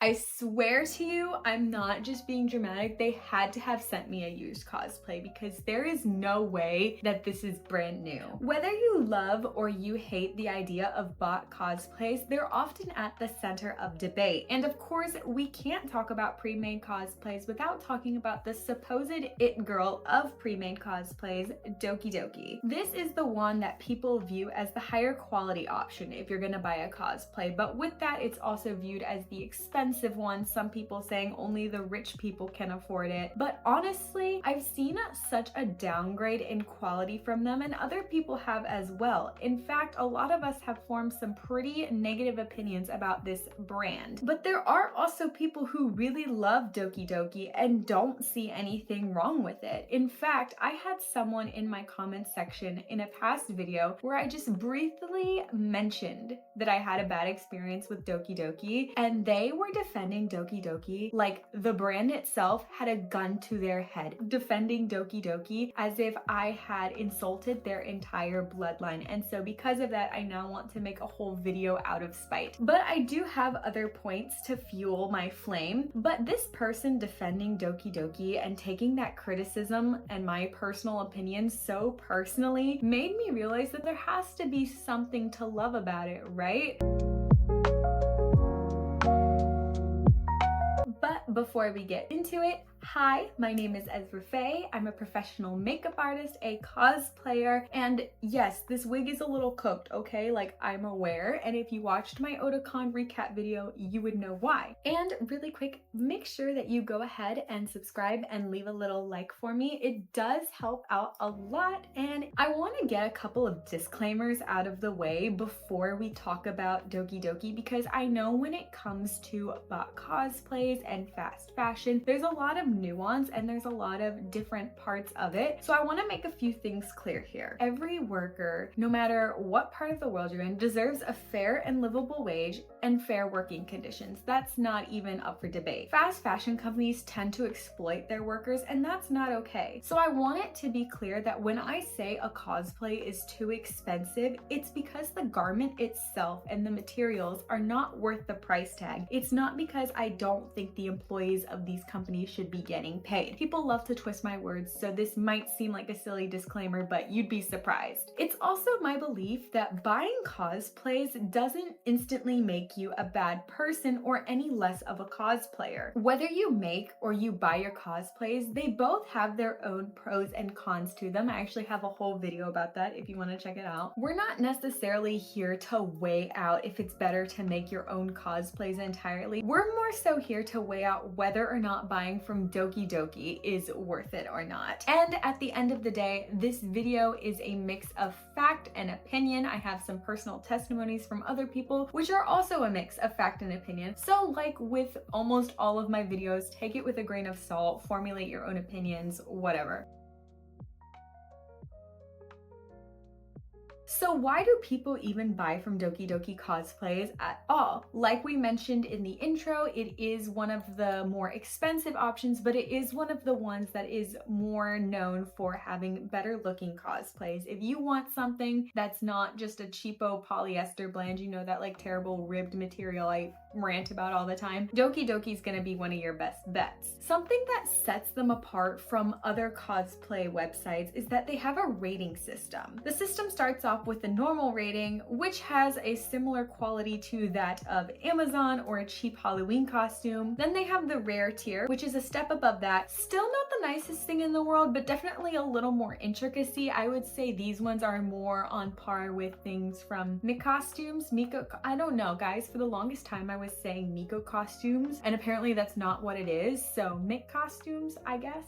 I swear to you, I'm not just being dramatic. They had to have sent me a used cosplay because there is no way that this is brand new. Whether you love or you hate the idea of bought cosplays, they're often at the center of debate. And of course, we can't talk about pre-made cosplays without talking about the supposed it girl of pre-made cosplays, Doki Doki. This is the one that people view as the higher quality option if you're gonna buy a cosplay, but with that, it's also viewed as the expensive one, some people saying only the rich people can afford it. But honestly, I've seen such a downgrade in quality from them, and other people have as well. In fact, a lot of us have formed some pretty negative opinions about this brand. But there are also people who really love Doki Doki and don't see anything wrong with it. In fact, I had someone in my comment section in a past video where I just briefly mentioned that I had a bad experience with Doki Doki, and they were defending Doki Doki like the brand itself had a gun to their head, defending Doki Doki as if I had insulted their entire bloodline. And so because of that, I now want to make a whole video out of spite. But I do have other points to fuel my flame. But this person defending Doki Doki and taking that criticism and my personal opinion so personally made me realize that there has to be something to love about it, right? But before we get into it, hi, my name is Ezra Faye. I'm a professional makeup artist, a cosplayer, and yes, this wig is a little cooked, okay? Like, I'm aware, and if you watched my Otakon recap video, you would know why. And really quick, make sure that you go ahead and subscribe and leave a little like for me. It does help out a lot, and I want to get a couple of disclaimers out of the way before we talk about Doki Doki, because I know when it comes to bot cosplays and fast fashion, there's a lot of nuance and there's a lot of different parts of it. So I want to make a few things clear here. Every worker, no matter what part of the world you're in, deserves a fair and livable wage and fair working conditions. That's not even up for debate. Fast fashion companies tend to exploit their workers, and that's not okay. So I want it to be clear that when I say a cosplay is too expensive, it's because the garment itself and the materials are not worth the price tag. It's not because I don't think the employees of these companies should be getting paid. People love to twist my words, so this might seem like a silly disclaimer, but you'd be surprised. It's also my belief that buying cosplays doesn't instantly make you a bad person or any less of a cosplayer. Whether you make or you buy your cosplays, they both have their own pros and cons to them. I actually have a whole video about that if you want to check it out. We're not necessarily here to weigh out if it's better to make your own cosplays entirely. We're more so here to weigh out whether or not buying from Doki Doki is worth it or not. And at the end of the day, this video is a mix of fact and opinion. I have some personal testimonies from other people, which are also a mix of fact and opinion. So like with almost all of my videos, take it with a grain of salt, formulate your own opinions, whatever. So why do people even buy from Doki Doki Cosplays at all? Like we mentioned in the intro, it is one of the more expensive options, but it is one of the ones that is more known for having better looking cosplays. If you want something that's not just a cheapo polyester blend, you know, that like terrible ribbed material I rant about all the time, Doki Doki is gonna be one of your best bets. Something that sets them apart from other cosplay websites is that they have a rating system. The system starts off with the normal rating, which has a similar quality to that of Amazon or a cheap Halloween costume. Then they have the rare tier, which is a step above that. Still not the nicest thing in the world, but definitely a little more intricacy. I would say these ones are more on par with things from Miko costumes. I don't know, guys. For the longest time, I was saying Miko costumes, and apparently that's not what it is. So Miko costumes, I guess.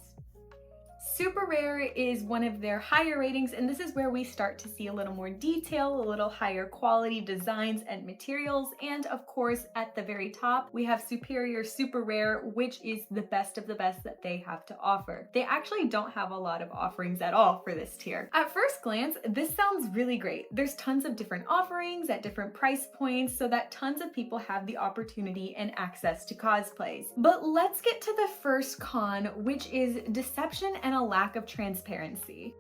Super Rare is one of their higher ratings, and this is where we start to see a little more detail, a little higher quality designs and materials. And of course, at the very top, we have Superior Super Rare, which is the best of the best that they have to offer. They actually don't have a lot of offerings at all for this tier. At first glance, this sounds really great. There's tons of different offerings at different price points so that tons of people have the opportunity and access to cosplays. But let's get to the first con, which is deception and a lack of transparency.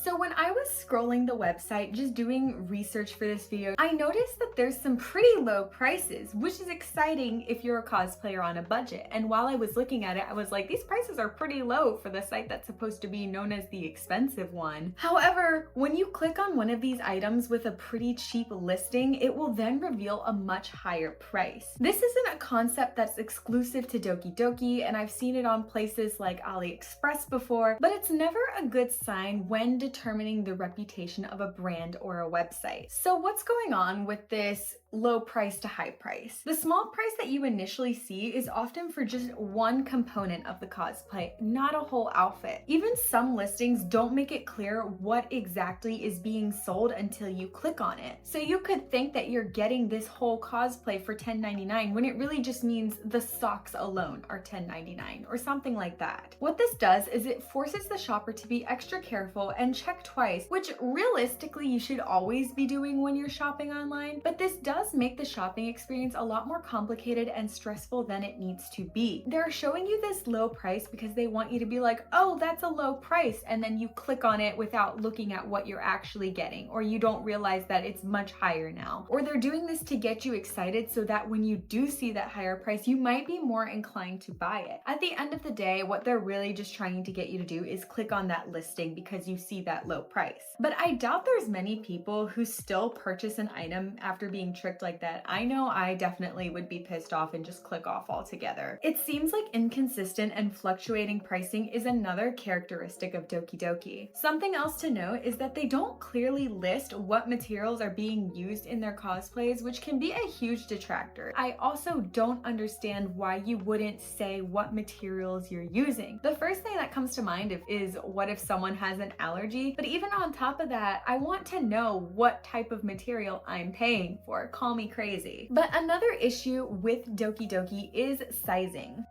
So when I was scrolling the website, just doing research for this video, I noticed that there's some pretty low prices, which is exciting if you're a cosplayer on a budget. And while I was looking at it, I was like, these prices are pretty low for the site that's supposed to be known as the expensive one. However, when you click on one of these items with a pretty cheap listing, it will then reveal a much higher price. This isn't a concept that's exclusive to Doki Doki, and I've seen it on places like AliExpress before, but it's never a good sign when determining the reputation of a brand or a website. So what's going on with this low price to high price? The small price that you initially see is often for just one component of the cosplay, not a whole outfit. Even some listings don't make it clear what exactly is being sold until you click on it. So you could think that you're getting this whole cosplay for $10.99 when it really just means the socks alone are $10.99 or something like that. What this does is it forces the shopper to be extra careful and check twice, which realistically you should always be doing when you're shopping online, but this does make the shopping experience a lot more complicated and stressful than it needs to be. They're showing you this low price because they want you to be like, oh, that's a low price, and then you click on it without looking at what you're actually getting, or you don't realize that it's much higher now. Or they're doing this to get you excited so that when you do see that higher price, you might be more inclined to buy it. At the end of the day, what they're really just trying to get you to do is click on that listing because you see that low price. But I doubt there's many people who still purchase an item after being tricked like that. I know I definitely would be pissed off and just click off altogether. It seems like inconsistent and fluctuating pricing is another characteristic of Doki Doki. Something else to note is that they don't clearly list what materials are being used in their cosplays, which can be a huge detractor. I also don't understand why you wouldn't say what materials you're using. The first thing that comes to mind is what if someone has an allergy? But even on top of that, I want to know what type of material I'm paying for. Call me crazy. But another issue with Doki Doki is sizing.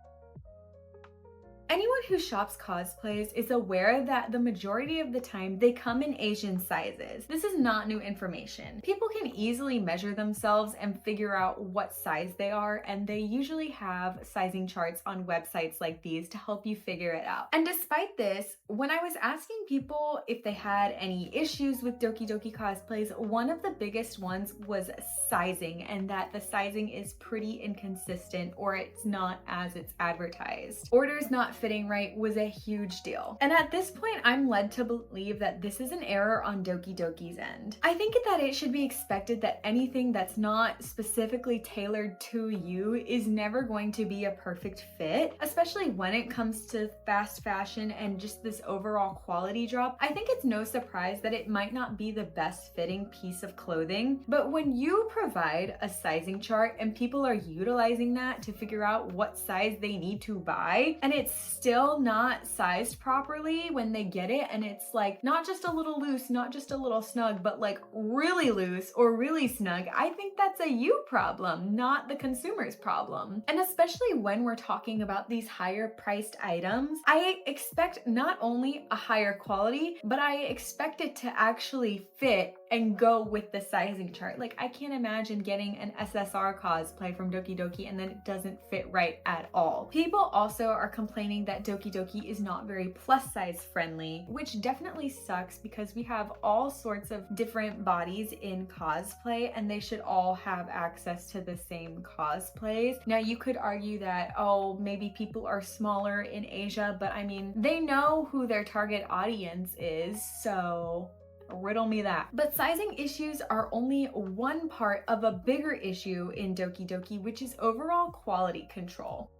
Anyone who shops cosplays is aware that the majority of the time they come in Asian sizes. This is not new information. People can easily measure themselves and figure out what size they are, and they usually have sizing charts on websites like these to help you figure it out. And despite this, when I was asking people if they had any issues with Doki Doki cosplays, one of the biggest ones was sizing, and that the sizing is pretty inconsistent or it's not as it's advertised. Orders not fitting right was a huge deal. And at this point, I'm led to believe that this is an error on Doki Doki's end. I think that it should be expected that anything that's not specifically tailored to you is never going to be a perfect fit, especially when it comes to fast fashion and just this overall quality drop. I think it's no surprise that it might not be the best fitting piece of clothing, but when you provide a sizing chart and people are utilizing that to figure out what size they need to buy, and it's still not sized properly when they get it, and it's like not just a little loose, not just a little snug, but like really loose or really snug, I think that's a you problem, not the consumer's problem. And especially when we're talking about these higher priced items, I expect not only a higher quality, but I expect it to actually fit and go with the sizing chart. Like, I can't imagine getting an SSR cosplay from Doki Doki and then it doesn't fit right at all. People also are complaining that Doki Doki is not very plus size friendly, which definitely sucks because we have all sorts of different bodies in cosplay and they should all have access to the same cosplays. Now, you could argue that, oh, maybe people are smaller in Asia, but I mean, they know who their target audience is, so riddle me that. But sizing issues are only one part of a bigger issue in Doki Doki, which is overall quality control.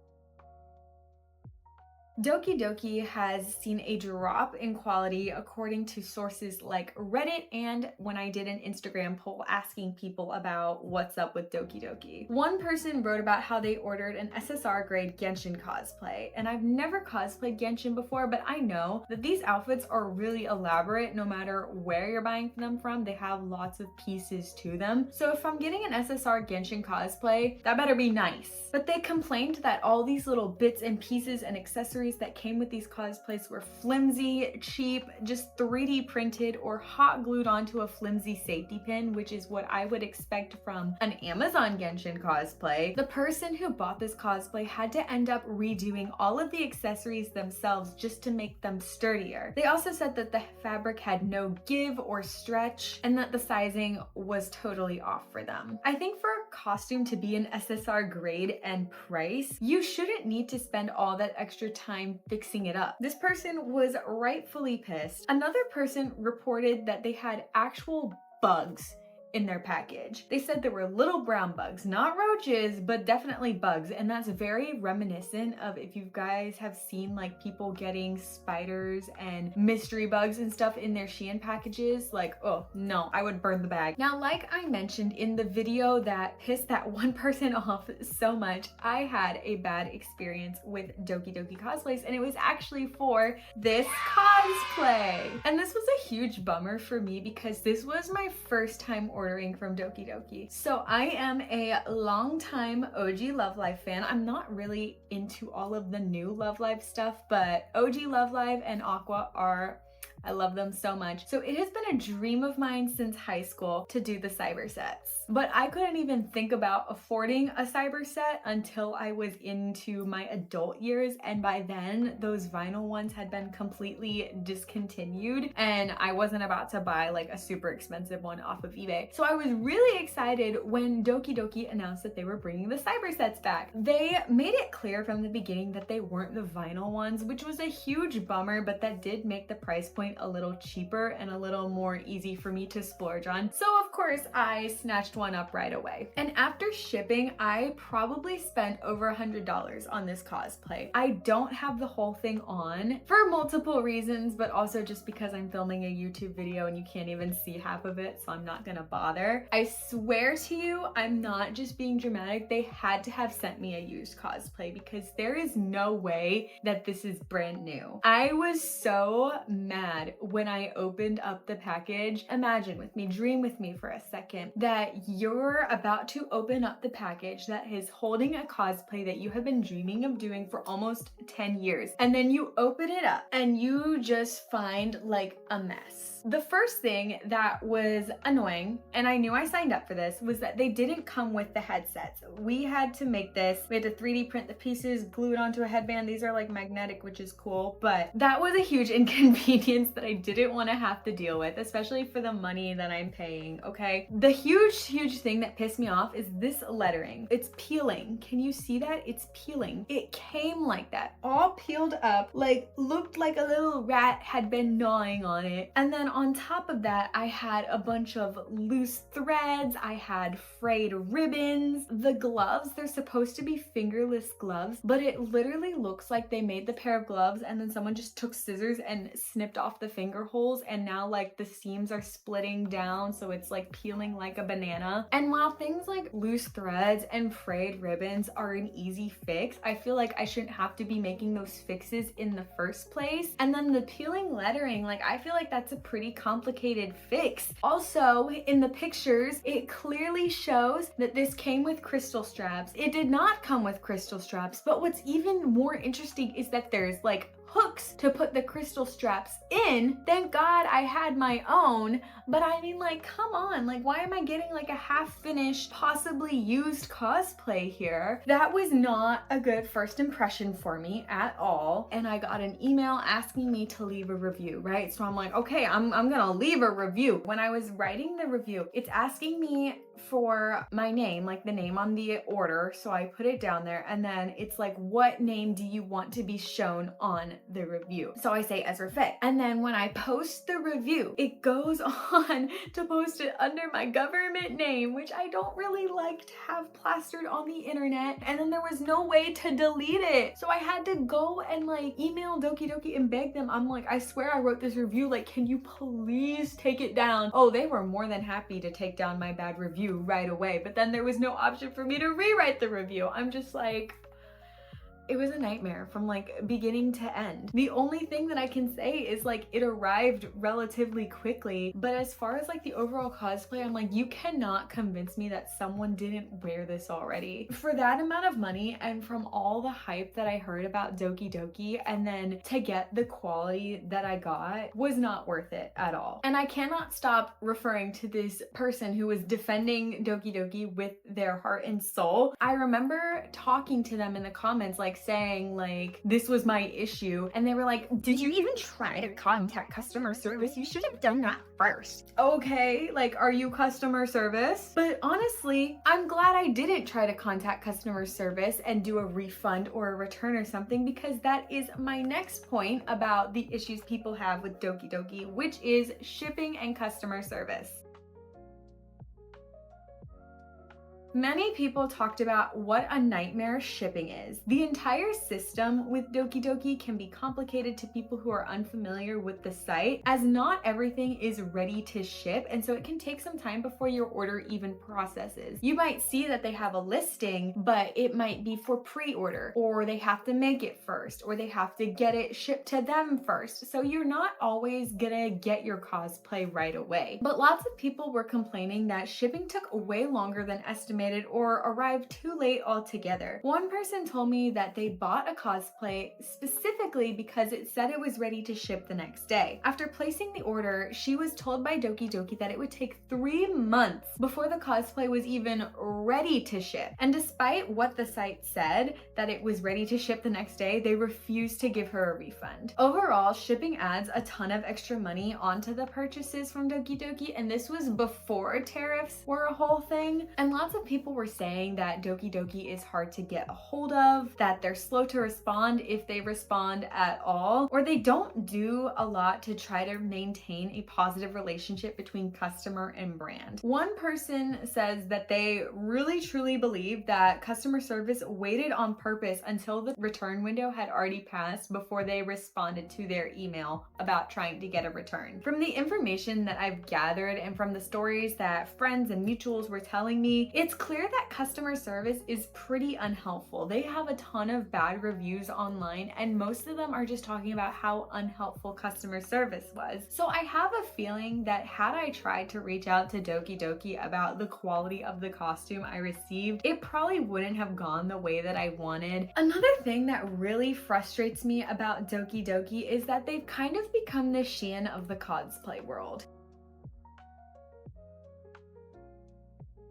Doki Doki has seen a drop in quality according to sources like Reddit and when I did an Instagram poll asking people about what's up with Doki Doki. One person wrote about how they ordered an SSR grade Genshin cosplay, and I've never cosplayed Genshin before, but I know that these outfits are really elaborate no matter where you're buying them from. They have lots of pieces to them. So if I'm getting an SSR Genshin cosplay, that better be nice. But they complained that all these little bits and pieces and accessories accessories that came with these cosplays were flimsy, cheap, just 3D printed or hot glued onto a flimsy safety pin, which is what I would expect from an Amazon Genshin cosplay. The person who bought this cosplay had to end up redoing all of the accessories themselves just to make them sturdier. They also said that the fabric had no give or stretch and that the sizing was totally off for them. I think for a costume to be an SSR grade and price, you shouldn't need to spend all that extra time fixing it up. This person was rightfully pissed. Another person reported that they had actual bugs in their package. They said there were little brown bugs, not roaches, but definitely bugs. And that's very reminiscent of if you guys have seen like people getting spiders and mystery bugs and stuff in their Shein packages. Like, oh no, I would burn the bag. Now, like I mentioned in the video that pissed that one person off so much, I had a bad experience with Doki Doki Cosplays, and it was actually for this cosplay. And this was a huge bummer for me because this was my first time ordering from Doki Doki. So I am a longtime OG Love Live fan. I'm not really into all of the new Love Live stuff, but OG Love Live and Aqua are, I love them so much. So it has been a dream of mine since high school to do the cyber sets. But I couldn't even think about affording a cyber set until I was into my adult years. And by then, those vinyl ones had been completely discontinued. And I wasn't about to buy like a super expensive one off of eBay. So I was really excited when Doki Doki announced that they were bringing the cyber sets back. They made it clear from the beginning that they weren't the vinyl ones, which was a huge bummer, but that did make the price point a little cheaper and a little more easy for me to splurge on. So of course I snatched one up right away. And after shipping, I probably spent over $100 on this cosplay. I don't have the whole thing on for multiple reasons, but also just because I'm filming a YouTube video and you can't even see half of it, so I'm not gonna bother. I swear to you, I'm not just being dramatic. They had to have sent me a used cosplay because there is no way that this is brand new. I was so mad when I opened up the package. Imagine with me, dream with me for a second, that you're about to open up the package that is holding a cosplay that you have been dreaming of doing for almost 10 years. And then you open it up and you just find like a mess. The first thing that was annoying, and I knew I signed up for this, was that they didn't come with the headsets. We had to make this. We had to 3D print the pieces, glue it onto a headband. These are like magnetic, which is cool, but that was a huge inconvenience that I didn't want to have to deal with, especially for the money that I'm paying, okay? The huge thing that pissed me off is this lettering. It's peeling. Can you see that? It's peeling. It came like that, all peeled up, like looked like a little rat had been gnawing on it. And then on top of that, I had a bunch of loose threads. I had frayed ribbons. The gloves, they're supposed to be fingerless gloves, but it literally looks like they made the pair of gloves and then someone just took scissors and snipped off the finger holes, and now like the seams are splitting down, so it's like peeling like a banana. And while things like loose threads and frayed ribbons are an easy fix, I feel like I shouldn't have to be making those fixes in the first place. And then the peeling lettering, like I feel like that's a pretty complicated fix. Also, in the pictures, it clearly shows that this came with crystal straps. It did not come with crystal straps, but what's even more interesting is that there's like hooks to put the crystal straps in. Thank God I had my own, but I mean, like, come on, like, why am I getting like a half-finished, possibly used cosplay here? That was not a good first impression for me at all. And I got an email asking me to leave a review, right? So I'm like, okay, I'm gonna leave a review. When I was writing the review, it's asking me for my name, like the name on the order. So I put it down there, and then it's like, what name do you want to be shown on the review? So I say Ezra Faye. And then when I post the review, it goes on to post it under my government name, which I don't really like to have plastered on the internet. And then there was no way to delete it. So I had to go and like email Doki Doki and beg them. I'm like, I swear I wrote this review. Like, can you please take it down? Oh, they were more than happy to take down my bad review right away. But then there was no option for me to rewrite the review. I'm just like, It was a nightmare from like beginning to end. The only thing that I can say is like it arrived relatively quickly, but as far as like the overall cosplay, I'm like, you cannot convince me that someone didn't wear this already. For that amount of money and from all the hype that I heard about Doki Doki, and then to get the quality that I got was not worth it at all. And I cannot stop referring to this person who was defending Doki Doki with their heart and soul. I remember talking to them in the comments, like saying like, this was my issue. And they were like, Did you even try to contact customer service? You should have done that first. okay, like, are you customer service? But honestly, I'm glad I didn't try to contact customer service and do a refund or a return or something, because that is my next point about the issues people have with Doki Doki, which is shipping and customer service. Many people talked about what a nightmare shipping is. The entire system with Doki Doki can be complicated to people who are unfamiliar with the site, as not everything is ready to ship, and so it can take some time before your order even processes. You might see that they have a listing, but it might be for pre-order, or they have to make it first, or they have to get it shipped to them first. So you're not always gonna get your cosplay right away. But lots of people were complaining that shipping took way longer than estimated or arrived too late altogether. One person told me that they bought a cosplay specifically because it said it was ready to ship the next day. After placing the order, she was told by Doki Doki that it would take 3 months before the cosplay was even ready to ship. And despite what the site said, that it was ready to ship the next day, they refused to give her a refund. Overall, shipping adds a ton of extra money onto the purchases from Doki Doki, and this was before tariffs were a whole thing. And lots of people were saying that Doki Doki is hard to get a hold of, that they're slow to respond if they respond at all, or they don't do a lot to try to maintain a positive relationship between customer and brand. One person says that they really truly believe that customer service waited on purpose until the return window had already passed before they responded to their email about trying to get a return. From the information that I've gathered and from the stories that friends and mutuals were telling me, it's clear that customer service is pretty unhelpful. They have a ton of bad reviews online, and most of them are just talking about how unhelpful customer service was. So I have a feeling that had I tried to reach out to Doki Doki about the quality of the costume I received, it probably wouldn't have gone the way that I wanted. Another thing that really frustrates me about Doki Doki is that they've kind of become the Shein of the cosplay world.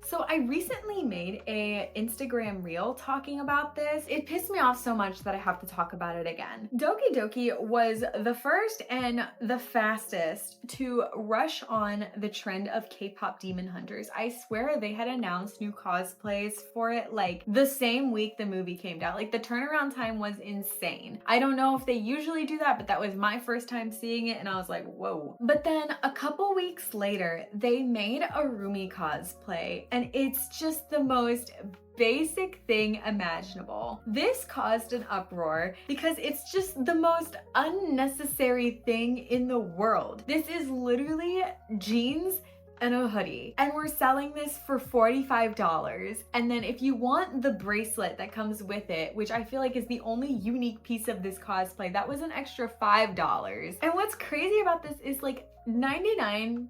So I recently made a Instagram reel talking about this. It pissed me off so much that I have to talk about it again. Doki Doki was the first and the fastest to rush on the trend of K-pop demon hunters. I swear they had announced new cosplays for it like the same week the movie came out. Like the turnaround time was insane. I don't know if they usually do that, but that was my first time seeing it and I was like, whoa. But then a couple weeks later, they made a Rumi cosplay, and it's just the most basic thing imaginable. This caused an uproar because it's just the most unnecessary thing in the world. This is literally jeans and a hoodie, and we're selling this for $45. And then if you want the bracelet that comes with it, which I feel like is the only unique piece of this cosplay, that was an extra $5. And what's crazy about this is like 99%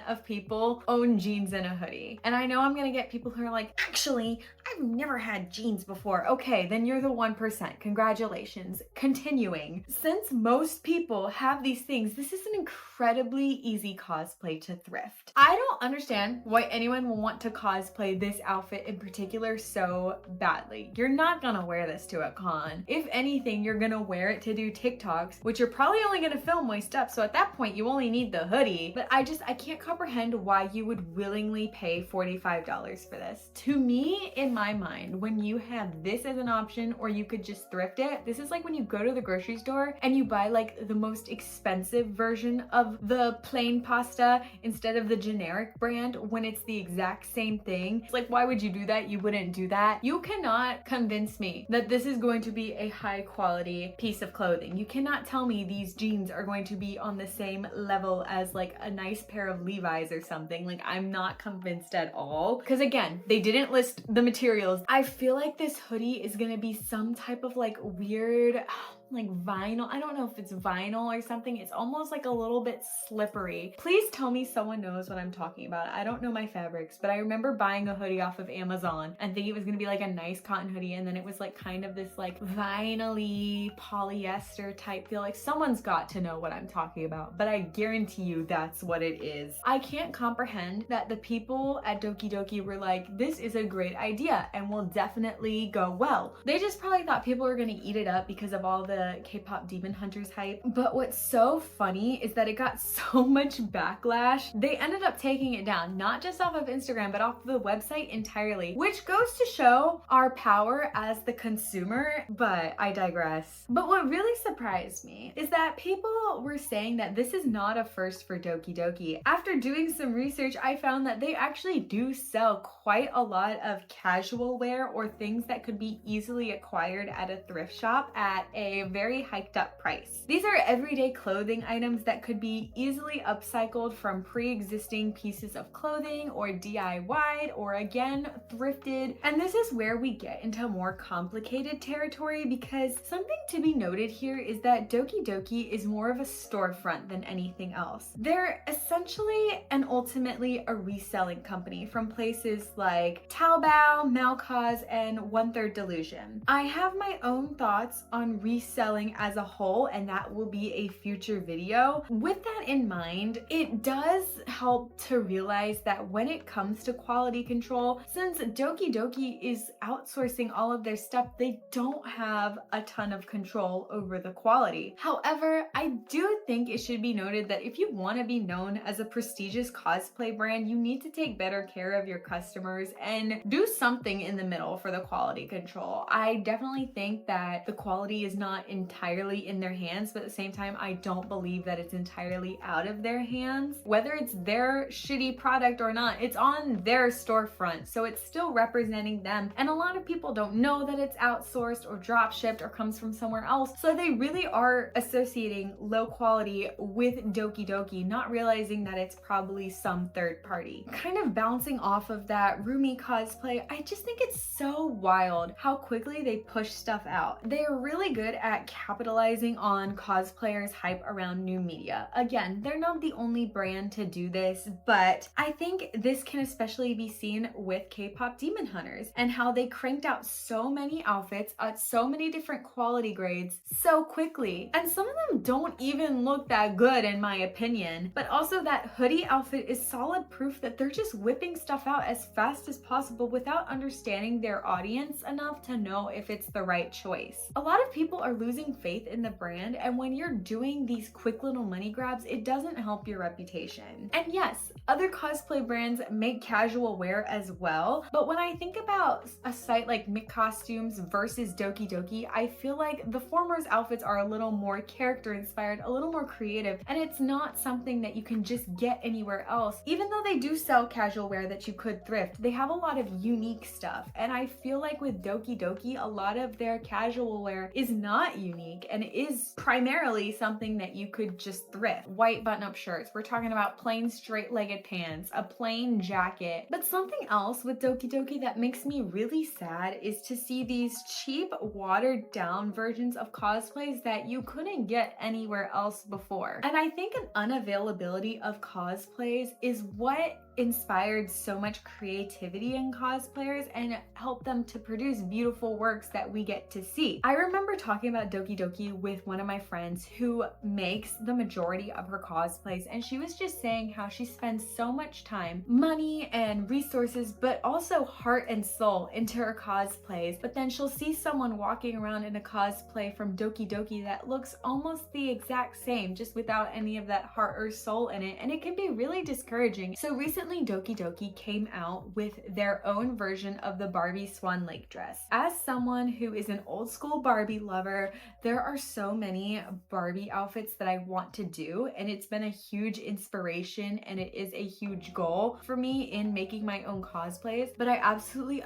of people own jeans and a hoodie. And I know I'm gonna get people who are like, actually, I've never had jeans before. Okay, then you're the 1%. Congratulations. Continuing. Since most people have these things, this is an incredibly easy cosplay to thrift. I don't understand why anyone will want to cosplay this outfit in particular so badly. You're not gonna wear this to a con. If anything, you're gonna wear it to do TikToks, which you're probably only gonna film waist up, so at that point you only need the hoodie. But I can't comprehend why you would willingly pay $45 for this. To me, in my mind, when you have this as an option, or you could just thrift it, this is like when you go to the grocery store and you buy like the most expensive version of the plain pasta instead of the generic brand when it's the exact same thing. It's like, why would you do that? You wouldn't do that. You cannot convince me that this is going to be a high quality piece of clothing. You cannot tell me these jeans are going to be on the same level as like a nice pair of Levi's or something. Like, I'm not convinced at all. Because again, they didn't list the materials. I feel like this hoodie is gonna be some type of like weird, like vinyl. I don't know if it's vinyl or something. It's almost like a little bit slippery. Please tell me someone knows what I'm talking about. I don't know my fabrics, but I remember buying a hoodie off of Amazon and thinking it was gonna be like a nice cotton hoodie, and then it was like kind of this like vinyl-y polyester type feel. Like, someone's got to know what I'm talking about, but I guarantee you that's what it is. I can't comprehend that the people at Doki Doki were like, this is a great idea and will definitely go well. They just probably thought people were gonna eat it up because of all the K-pop Demon Hunters hype. But what's so funny is that it got so much backlash. They ended up taking it down, not just off of Instagram, but off of the website entirely, which goes to show our power as the consumer. But I digress. But what really surprised me is that people were saying that this is not a first for Doki Doki. After doing some research, I found that they actually do sell quite a lot of casual wear or things that could be easily acquired at a thrift shop at a very hiked up price. These are everyday clothing items that could be easily upcycled from pre-existing pieces of clothing or DIY'd or again thrifted. And this is where we get into more complicated territory, because something to be noted here is that Doki Doki is more of a storefront than anything else. They're essentially and ultimately a reselling company from places like Taobao, Malcause, and 1/3 Delusion. I have my own thoughts on reselling as a whole, and that will be a future video. With that in mind, it does help to realize that when it comes to quality control, since Doki Doki is outsourcing all of their stuff, they don't have a ton of control over the quality. However, I do think it should be noted that if you want to be known as a prestigious cosplay brand, you need to take better care of your customers and do something in the middle for the quality control. I definitely think that the quality is not entirely in their hands, but at the same time, I don't believe that it's entirely out of their hands. Whether it's their shitty product or not, it's on their storefront, so it's still representing them. And a lot of people don't know that it's outsourced or drop shipped or comes from somewhere else, so they really are associating low quality with Doki Doki, not realizing that it's probably some third party. Kind of bouncing off of that Rumi cosplay, I just think it's so wild how quickly they push stuff out. They are really good at capitalizing on cosplayers' hype around new media. Again, they're not the only brand to do this, but I think this can especially be seen with K-pop Demon Hunters and how they cranked out so many outfits at so many different quality grades so quickly. And some of them don't even look that good in my opinion, but also that hoodie outfit is solid proof that they're just whipping stuff out as fast as possible without understanding their audience enough to know if it's the right choice. A lot of people are losing faith in the brand, and when you're doing these quick little money grabs, it doesn't help your reputation. And yes, other cosplay brands make casual wear as well, but when I think about a site like Mick Costumes versus Doki Doki, I feel like the former's outfits are a little more character inspired, a little more creative, and it's not something that you can just get anywhere else. Even though they do sell casual wear that you could thrift, they have a lot of unique stuff, and I feel like with Doki Doki, a lot of their casual wear is not unique and is primarily something that you could just thrift. White button-up shirts, we're talking about plain straight-legged pants, a plain jacket. But something else with Doki Doki that makes me really sad is to see these cheap, watered-down versions of cosplays that you couldn't get anywhere else before. And I think an unavailability of cosplays is what inspired so much creativity in cosplayers and helped them to produce beautiful works that we get to see. I remember talking about Doki Doki with one of my friends who makes the majority of her cosplays, and she was just saying how she spends so much time, money, and resources, but also heart and soul into her cosplays, but then she'll see someone walking around in a cosplay from Doki Doki that looks almost the exact same, just without any of that heart or soul in it, and it can be really discouraging. So recently Doki Doki came out with their own version of the Barbie Swan Lake dress. As someone who is an old school Barbie lover, there are so many Barbie outfits that I want to do, and it's been a huge inspiration and it is a huge goal for me in making my own cosplays, but I absolutely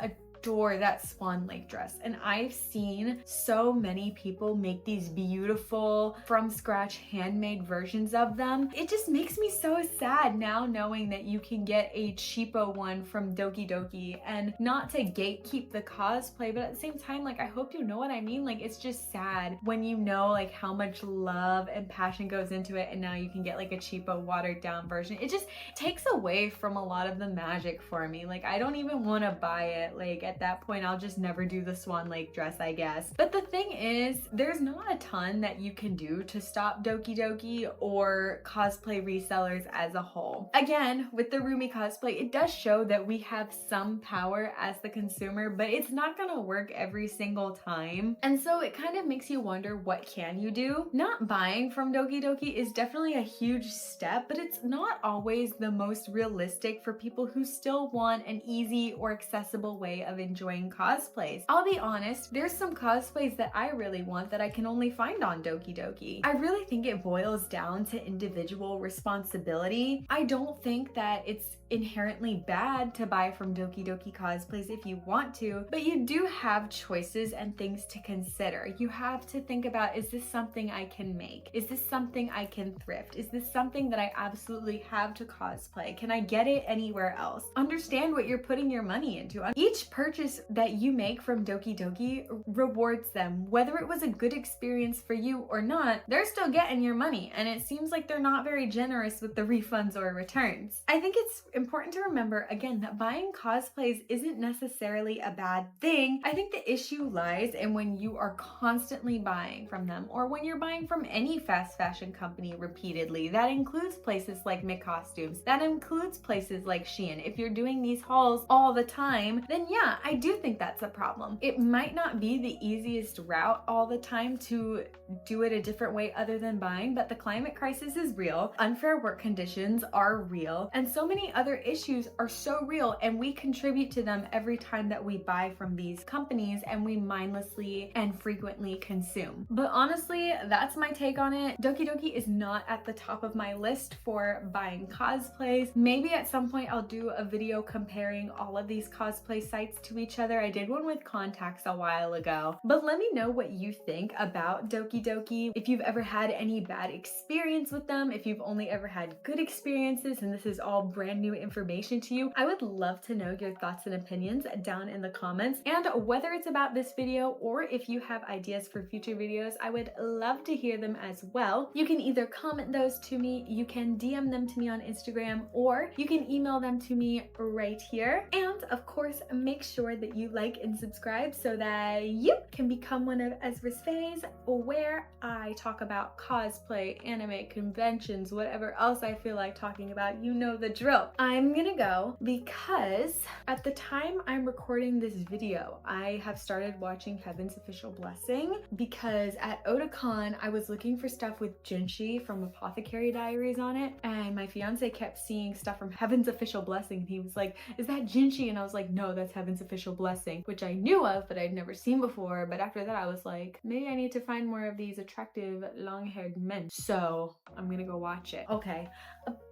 adore that Swan Lake dress, and I've seen so many people make these beautiful from scratch handmade versions of them. It just makes me so sad now knowing that you can get a cheapo one from Doki Doki, and not to gatekeep the cosplay, but at the same time, like, I hope you know what I mean. Like, it's just sad when you know like how much love and passion goes into it, and now you can get like a cheapo watered down version. It just takes away from a lot of the magic for me. Like, I don't even want to buy it. Like, at that point I'll just never do the Swan Lake dress, I guess. But the thing is, there's not a ton that you can do to stop Doki Doki or cosplay resellers as a whole. Again, with the Rumi cosplay, it does show that we have some power as the consumer, but it's not gonna work every single time. And so it kind of makes you wonder, what can you do? Not buying from Doki Doki is definitely a huge step, but it's not always the most realistic for people who still want an easy or accessible way of enjoying cosplays. I'll be honest, there's some cosplays that I really want that I can only find on Doki Doki. I really think it boils down to individual responsibility. I don't think that it's inherently bad to buy from Doki Doki Cosplays if you want to, but you do have choices and things to consider. You have to think about, is this something I can make? Is this something I can thrift? Is this something that I absolutely have to cosplay? Can I get it anywhere else? Understand what you're putting your money into. Each purchase that you make from Doki Doki rewards them. Whether it was a good experience for you or not, they're still getting your money, and it seems like they're not very generous with the refunds or returns. I think it's important to remember, again, that buying cosplays isn't necessarily a bad thing. I think the issue lies in when you are constantly buying from them, or when you're buying from any fast fashion company repeatedly. That includes places like Mick Costumes. That includes places like Shein. If you're doing these hauls all the time, then yeah, I do think that's a problem. It might not be the easiest route all the time to do it a different way other than buying, but the climate crisis is real. Unfair work conditions are real, and so many other issues are so real, and we contribute to them every time that we buy from these companies and we mindlessly and frequently consume. But honestly, that's my take on it. Doki Doki is not at the top of my list for buying cosplays. Maybe at some point I'll do a video comparing all of these cosplay sites to each other. I did one with Contacts a while ago. But let me know what you think about Doki Doki. If you've ever had any bad experience with them, if you've only ever had good experiences and this is all brand new information to you, I would love to know your thoughts and opinions down in the comments. And whether it's about this video or if you have ideas for future videos, I would love to hear them as well. You can either comment those to me, you can DM them to me on Instagram, or you can email them to me right here. And of course, make sure that you like and subscribe so that you can become one of Ezra's faves, where I talk about cosplay, anime, conventions, whatever else I feel like talking about. You know the drill. I'm gonna go because at the time I'm recording this video, I have started watching Heaven's Official Blessing, because at Otakon I was looking for stuff with Jinshi from Apothecary Diaries on it, and my fiance kept seeing stuff from Heaven's Official Blessing. He was like, is that Jinshi? And I was like, no, that's Heaven's Official Blessing, which I knew of but I'd never seen before. But after that I was like, maybe I need to find more of these attractive long-haired men, so I'm gonna go watch it. Okay,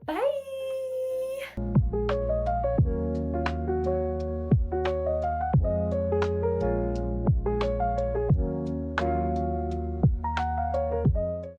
bye.